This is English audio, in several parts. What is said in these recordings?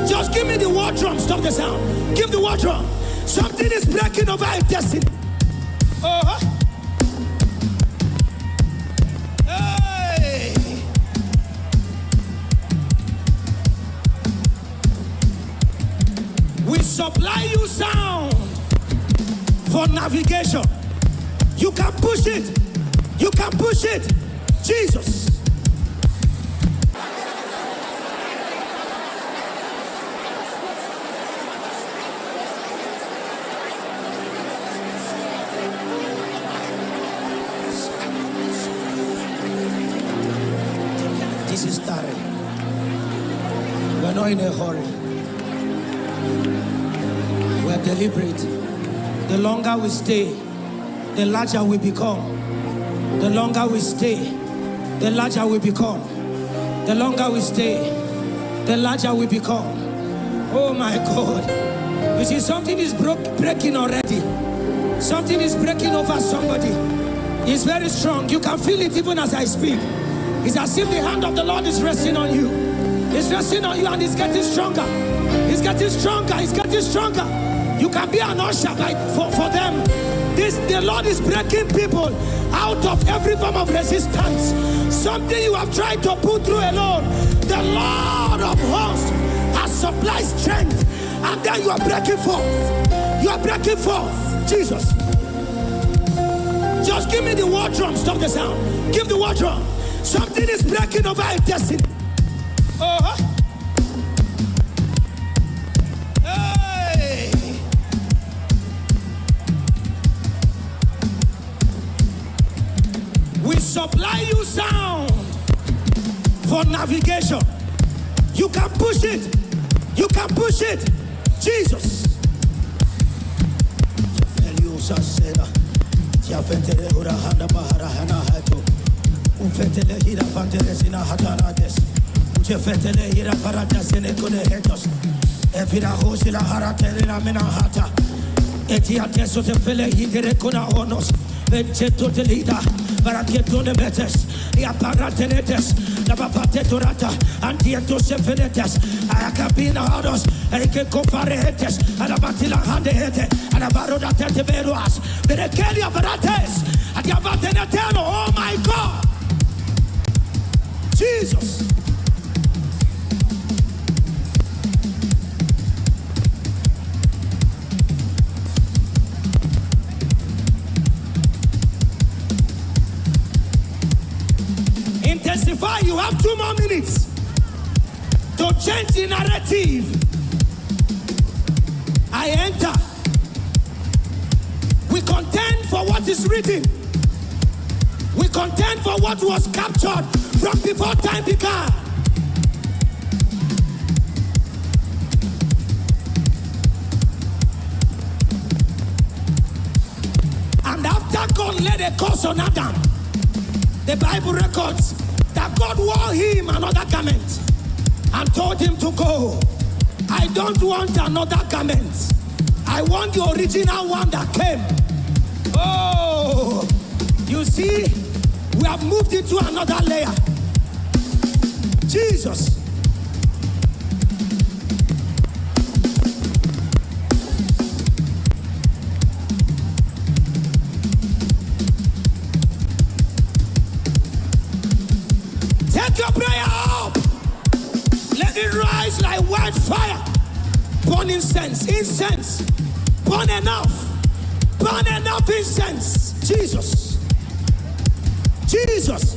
Just give me the war drum. Stop the sound. Give the war drum. Something is breaking over a destiny. Hey. We supply you sound for navigation. You can push it. You can push it. Jesus. This is starting. We're not in a hurry. We're deliberate. The longer we stay, the larger we become. The longer we stay, the larger we become. The longer we stay, the larger we become. Oh my God. You see, something is breaking already. Something is breaking over somebody. It's very strong. You can feel it even as I speak. It's as if the hand of the Lord is resting on you. It's resting on you and it's getting stronger. It's getting stronger. It's getting stronger. You can be an usher for them. The Lord is breaking people out of every form of resistance. Something you have tried to put through alone. The Lord of hosts has supplied strength. And then you are breaking forth. You are breaking forth. Jesus. Just give me the war drum. Stop the sound. Give the war drum. Something is breaking over a destiny. Hey. We supply you sound for navigation. You can push it. You can push it. Jesus. Ufetele hira fantere sina hatarades. Ufetele hira farada sene kune hetos. Evira hosila haratele na mena hata. Etiate so te fele hidere kuna onos. Venceto te lida. Baraketo ne betes. Ia paratenetes. La papate torata. Antieto se fenetes. Ayakabina hados. Eke kofarehetes. Alabatila handehete. Alabaroda tete beruas. Berekelia varates. Adiavatene eternal. Oh my God. Jesus. Intensify. You have 2 more minutes to change the narrative. I enter. We contend for what is written. We contend for what was captured from before time began. And after God laid a curse on Adam, the Bible records that God wore him another garment and told him to go. I don't want another garment. I want the original one that came. Oh, you see, we have moved into another layer. Jesus. Take your prayer up. Let it rise like wildfire. Burn incense, incense. Burn enough. Burn enough incense. Jesus. Jesus.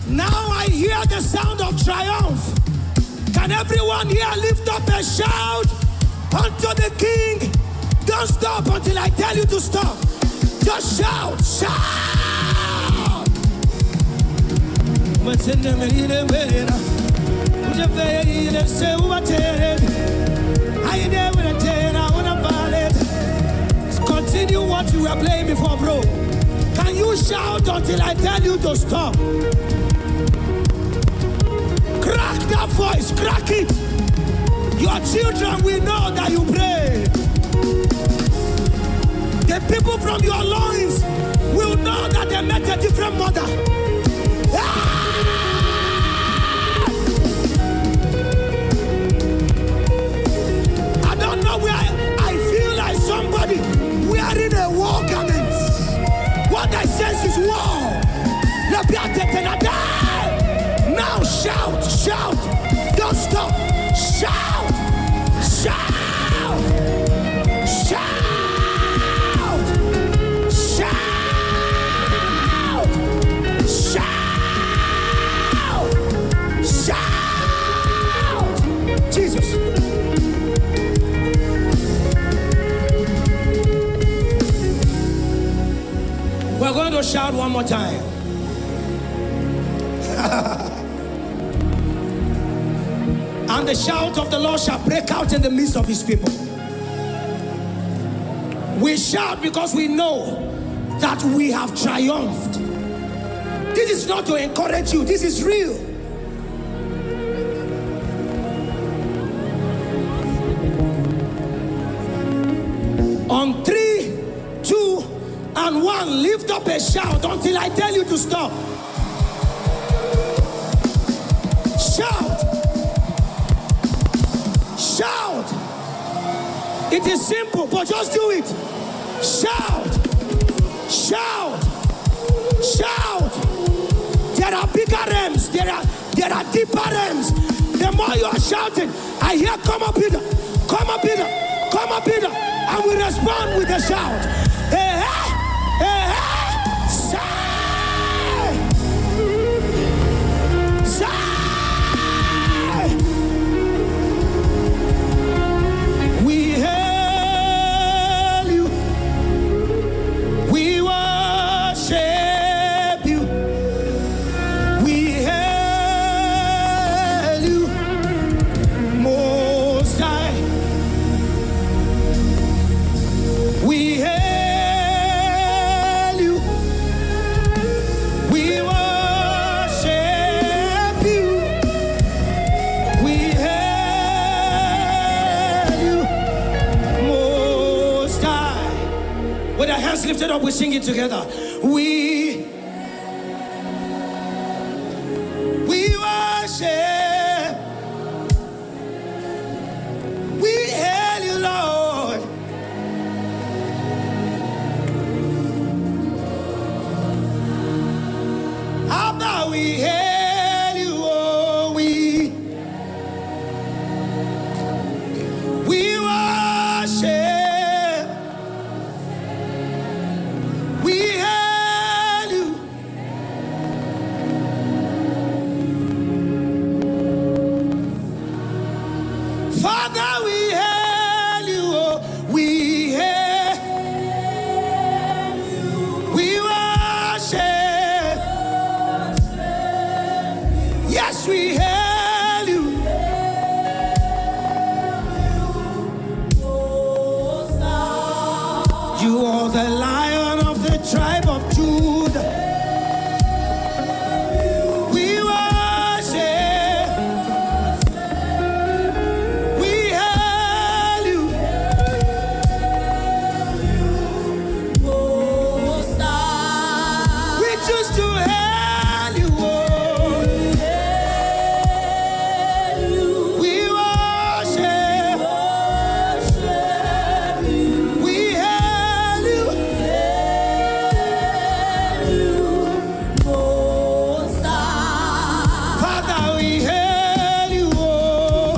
Now I hear the sound of triumph. Can everyone here lift up a shout unto the King? Don't stop until I tell you to stop. Just shout, shout. Continue what you were playing before, bro. Can you shout until I tell you to stop? Crack that voice, crack it. Your children will know that you pray. The people from your loins will know that they met a different mother. Ah! shout one more time. And the shout of the Lord shall break out in the midst of his people. We shout because we know that we have triumphed. This is not to encourage you, this is real. On 3, 2, and 1, lift up a shout until I tell you to stop. Shout. Shout. It is simple, but just do it. Shout. Shout. Shout. There are bigger realms. There are deeper realms. The more you are shouting, I hear, come up Peter, come up Peter, come up Peter. And we respond with a shout. Hey, hey, hey, hey. Say. We hail you. We worship you. We hail you, Most High. We hail you. We worship you. We hail you, Most High. With our hands lifted up, we sing it together. We worship. We hail you, Lord. How about we hail you, oh, we worship. We hail you. Father, we hail you, oh, we hail. We worship. Yes, we hail you. You are the Lion of the tribe of Judah. We worship. We hail you. We choose to hail you, oh. We worship. We hail you. Father, we hail you, oh.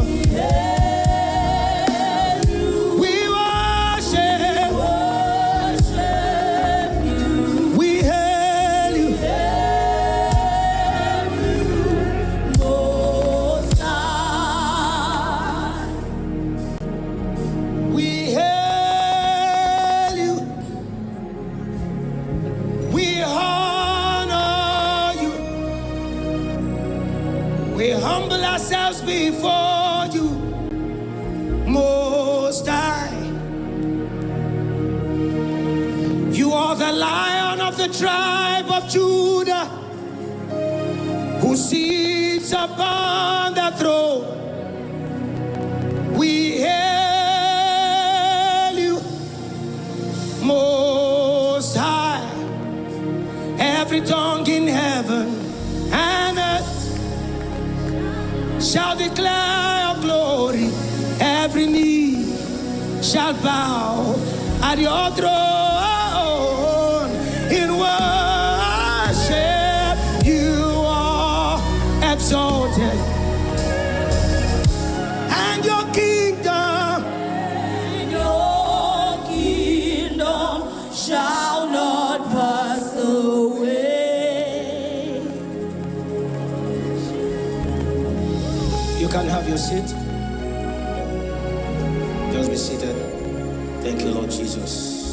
We worship. We hail you. We hail you. We honor you. We humble ourselves before you, Most High. You are the Lion of the tribe of Judah, who sits upon the throne. We hail you, Most High. Every tongue in heaven and earth shall declare your glory. Every knee shall bow at your throne in worship. You are exalted, and your kingdom shall not pass away. You can have your seat. Just be seated. Thank you, Lord Jesus.